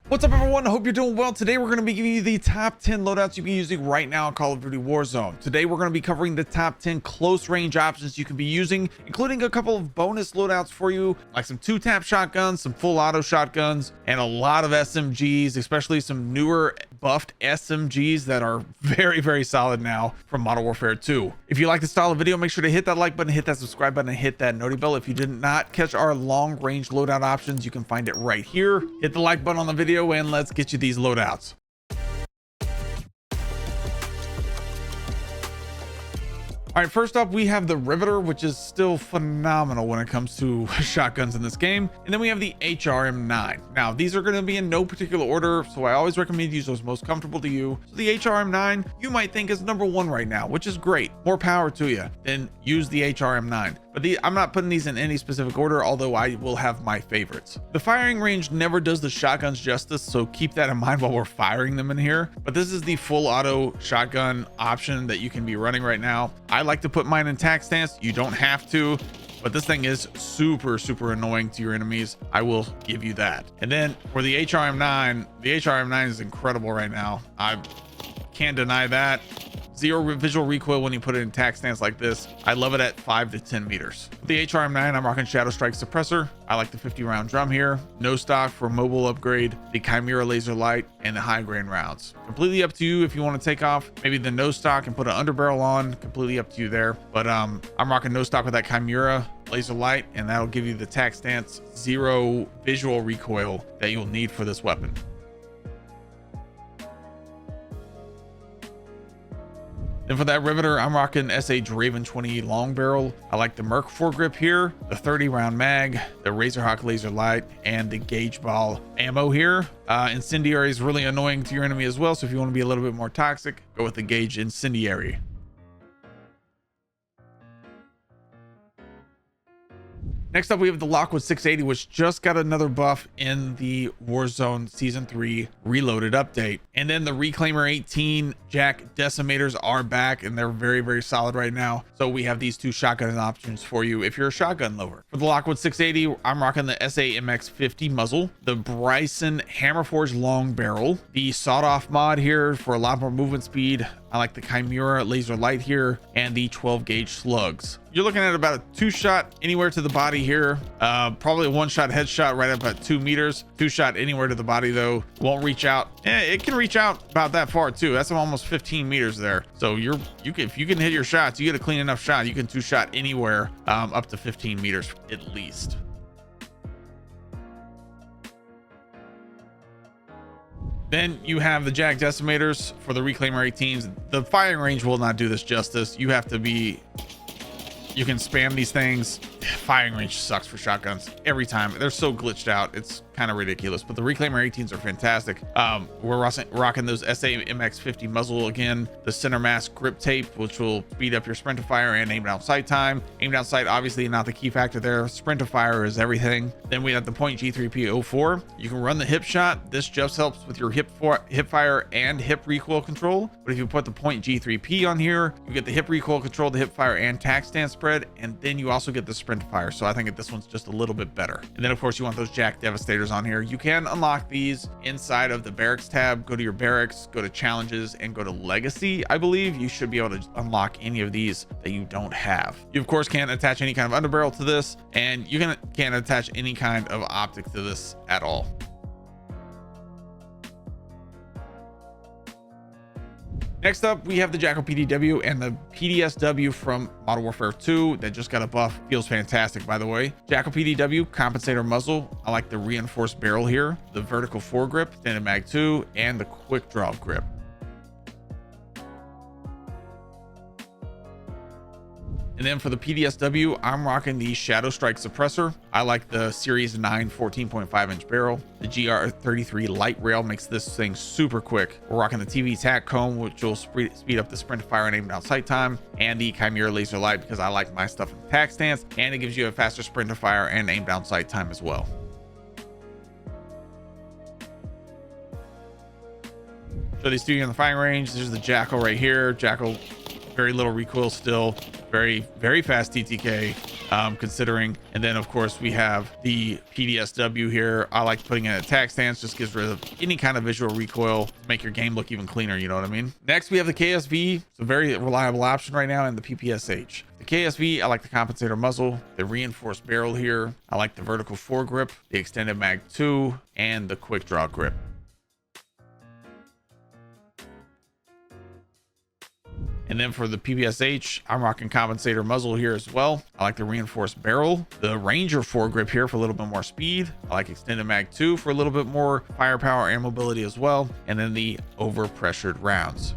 What's up, everyone? I hope you're doing well. Today we're going to be giving you the top 10 loadouts you can be using right now in Call of Duty Warzone. Today we're going to be covering the top 10 close range options you can be using, including a couple of bonus loadouts for you, like some 2-tap shotguns, some full auto shotguns, and a lot of SMGs, especially some newer buffed SMGs that are very solid now from Modern Warfare 2. If you like this style of video, make sure to hit that like button, hit that subscribe button, and hit that noti bell. If you did not catch our long range loadout options, you can find it right here. Hit the like button on the video and let's get you these loadouts. All right, first up we have the Riveter, which is still phenomenal when it comes to shotguns in this game, and then we have the HRM9. Now these are going to be in no particular order, so I always recommend use those most comfortable to you. So the HRM9 you might think is number one right now, which is great, more power to you. Then use the HRM9. But I'm not putting these in any specific order, although I will have my favorites. The firing range never does the shotguns justice, so keep that in mind while we're firing them in here. But this is the full auto shotgun option that you can be running right now. I like to put mine in tac stance. You don't have to, but this thing is super annoying to your enemies. I will give you that. And then for the HRM9 is incredible right now. I can't deny that. Zero visual recoil when you put it in tac stance like this. I love it at 5 to 10 meters. With the HRM9, I'm rocking Shadow Strike Suppressor. I like the 50 round drum here. No stock for mobile upgrade, the Chimera laser light, and the high grain rounds. Completely up to you if you want to take off maybe the no stock and put an underbarrel on. Completely up to you there. But I'm rocking no stock with that Chimera laser light, and that'll give you the tac stance zero visual recoil that you'll need for this weapon. Then for that Riveter, I'm rocking SH Raven 20 long barrel. I like the Merc foregrip here, the 30 round mag, the Razorhawk laser light, and the gauge ball ammo here. Incendiary is really annoying to your enemy as well, so if you want to be a little bit more toxic, go with the gauge incendiary. Next up, we have the LOCKWOOD 680, which just got another buff in the Warzone Season 3 Reloaded update. And then the Reclaimer 18 Jack Decimators are back, and they're very solid right now. So we have these two shotgun options for you if you're a shotgun lover. For the LOCKWOOD 680, I'm rocking the SAMX 50 muzzle, the Bryson Hammerforge long barrel, the sawed-off mod here for a lot more movement speed. I like the Chimera laser light here, and the 12 gauge slugs. You're looking at about a 2-shot anywhere to the body here. Probably a 1-shot headshot right up at 2 meters. 2-shot anywhere to the body though. Won't reach out. It can reach out about that far too. That's almost 15 meters there. So if you can hit your shots, you get a clean enough shot, you can 2-shot anywhere up to 15 meters at least. Then you have the Jack Decimators for the Reclaimer 18s. The firing range will not do this justice. You can spam these things. Firing range sucks for shotguns every time. They're so glitched out. It's kind of ridiculous, but the Reclaimer 18s are fantastic. We're rocking those SAMX 50 muzzle again, the center mass grip tape, which will speed up your sprint to fire and aim down sight time. Aim down sight, obviously not the key factor there. Sprint to fire is everything. Then we have the Point G3P04. You can run the hip shot. This just helps with your hip fire and hip recoil control. But if you put the Point G3P on here, you get the hip recoil control, the hip fire, and tac stance spread, and then you also get the sprint to fire. So I think that this one's just a little bit better. And then of course you want those Jack Devastators on here. You can unlock these inside of the barracks tab. Go to your barracks, go to challenges, and go to legacy. I believe you should be able to unlock any of these that you don't have. You of course can't attach any kind of underbarrel to this, and you can't attach any kind of optic to this at all. Next up, we have the JACKAL PDW and the PDSW from Modern Warfare 2 that just got a buff. Feels fantastic, by the way. JACKAL PDW compensator muzzle. I like the reinforced barrel here, the vertical foregrip, extended mag 2, and the quick draw grip. And then for the PDSW, I'm rocking the Shadow Strike Suppressor. I like the Series 9 14.5 inch barrel. The GR33 light rail makes this thing super quick. We're rocking the TV tac cone, which will speed up the sprint to fire and aim down sight time, and the Chimera laser light because I like my stuff in tac stance, and it gives you a faster sprint to fire and aim down sight time as well. So these two in the firing range. There's the JACKAL right here. JACKAL, very little recoil still, very fast TTK, considering. And then of course we have the PDSW here. I like putting in an attack stance, just gives rid of any kind of visual recoil to make your game look even cleaner, you know what I mean? Next we have the KSV. It's a very reliable option right now, and the PPSH. The KSV, I like the compensator muzzle, the reinforced barrel here. I like the vertical foregrip, the extended mag 2, and the quick draw grip. And then for the PPSH, I'm rocking compensator muzzle here as well. I like the reinforced barrel, the Ranger foregrip here for a little bit more speed. I like extended mag 2 for a little bit more firepower and mobility as well. And then the overpressured rounds.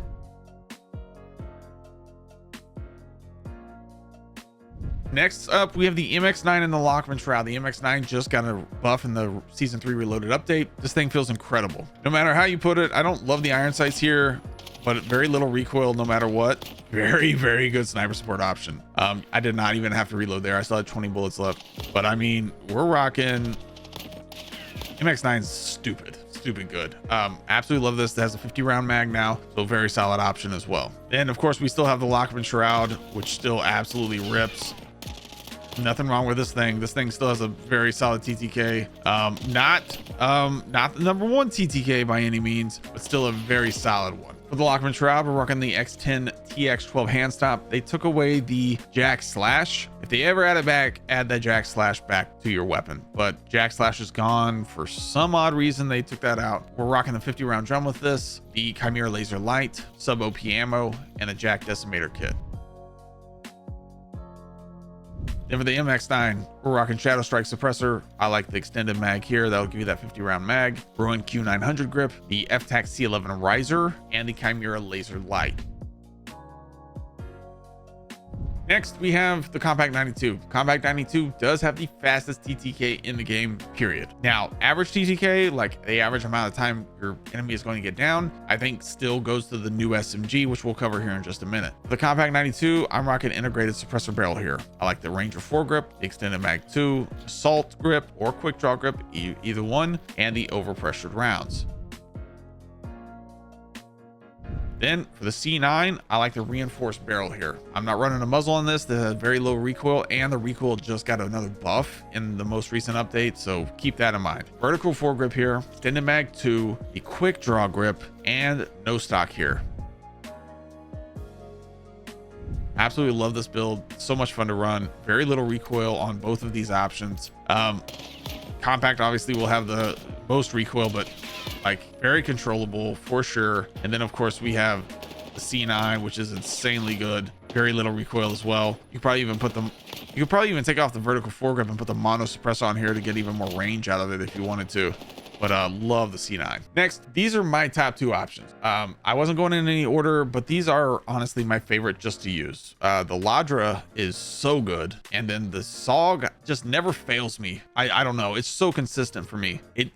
Next up, we have the MX9 and the LACHMAN SHROUD. The MX9 just got a buff in the Season 3 Reloaded update. This thing feels incredible. No matter how you put it, I don't love the iron sights here, but very little recoil no matter what. Very, very good sniper support option. I did not even have to reload there. I still had 20 bullets left. But I mean, we're rocking MX9's stupid good. Absolutely love this. It has a 50 round mag now, so very solid option as well. And of course, we still have the LACHMAN SHROUD, which still absolutely rips. Nothing wrong with this thing. This thing still has a very solid TTK. Not the #1 TTK by any means, but still a very solid one. For the LACHMAN SHROUD, we're rocking the X10 TX12 hand stop. They took away the jack slash. If they ever add it back, add that jack slash back to your weapon. But jack slash is gone for some odd reason. They took that out. We're rocking the 50 round drum with this, the Chimera laser light, sub OP ammo, and a jack decimator kit. Then for the MX9, we're rocking Shadow Strike suppressor. I like the extended mag here. That'll give you that 50 round mag. Ruin Q900 grip, the FTAC C11 riser, and the Chimera laser light. Next, we have the Compact 92. Compact 92 does have the fastest TTK in the game, period. Now, average TTK, like the average amount of time your enemy is going to get down, I think still goes to the new SMG, which we'll cover here in just a minute. For the Compact 92, I'm rocking integrated suppressor barrel here. I like the Ranger foregrip, the extended mag 2, assault grip or quick draw grip, either one, and the overpressured rounds. Then for the C9, I like the reinforced barrel here. I'm not running a muzzle on this. That has very low recoil, and the recoil just got another buff in the most recent update, so keep that in mind. Vertical foregrip here, extended mag 2, the quick draw grip, and no stock here. Absolutely love this build. So much fun to run. Very little recoil on both of these options. Compact obviously will have the most recoil, but like very controllable for sure. And then of course we have the C9, which is insanely good. Very little recoil as well. You could probably even take off the vertical foregrip and put the mono suppressor on here to get even more range out of it if you wanted to. But love the C9. Next, these are my top 2 options. I wasn't going in any order, but these are honestly my favorite just to use. The Ladra is so good, and then the SOG just never fails me. I don't know, it's so consistent for me. It's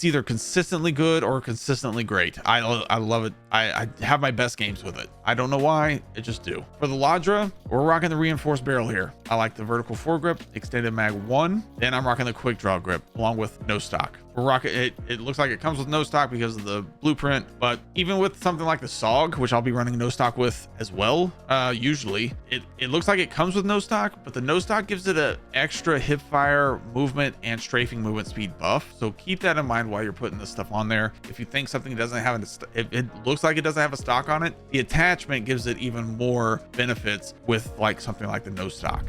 either consistently good or consistently great. I love it. I have my best games with it. I don't know why, it just do. For the Ladra, we're rocking the reinforced barrel here. I like the vertical foregrip, extended mag 1, then I'm rocking the quick draw grip along with no stock. We're rocking it. It looks like it comes with no stock because of the blueprint, but even with something like the SOG, which I'll be running no stock with as well, usually it looks like it comes with no stock, but the no stock gives it an extra hip fire movement and strafing movement speed buff. So keep that in mind while you're putting this stuff on there. If you think something doesn't have it looks like it doesn't have a stock on it, the attachment gives it even more benefits with like something like the no stock.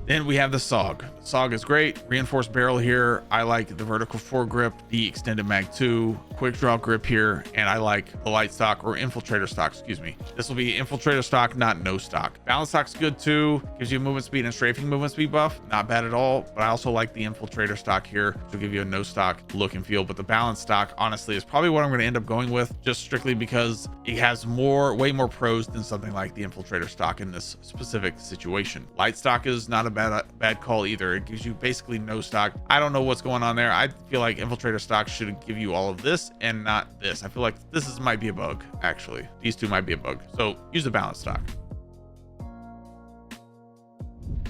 Then we have the SOG. SOG is great. Reinforced barrel here. I like the vertical foregrip, the extended mag 2, quick draw grip here, and I like the light stock or infiltrator stock, excuse me. This will be infiltrator stock, not no stock. Balance stock's good too. Gives you movement speed and strafing movement speed buff. Not bad at all, but I also like the infiltrator stock here, which will give you a no stock look and feel. But the balance stock, honestly, is probably what I'm going to end up going with, just strictly because it has way more pros than something like the infiltrator stock in this specific situation. Light stock is not a bad call either. It gives you basically no stock. I don't know what's going on there. I feel like infiltrator stock should give you all of this and not this. I feel like this might be a bug, actually. These two might be a bug, so use the balance stock.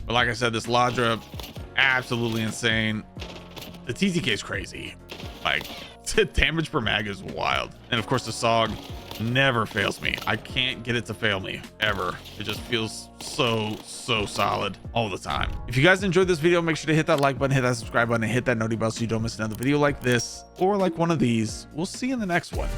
But like I said, this Ladra, absolutely insane. The TTK is crazy. Like, damage per mag is wild. And of course the SOG never fails me. I can't get it to fail me ever. It just feels so solid all the time. If you guys enjoyed this video, make sure to hit that like button, hit that subscribe button, and hit that noty bell so you don't miss another video like this or like one of these. We'll see you in the next one.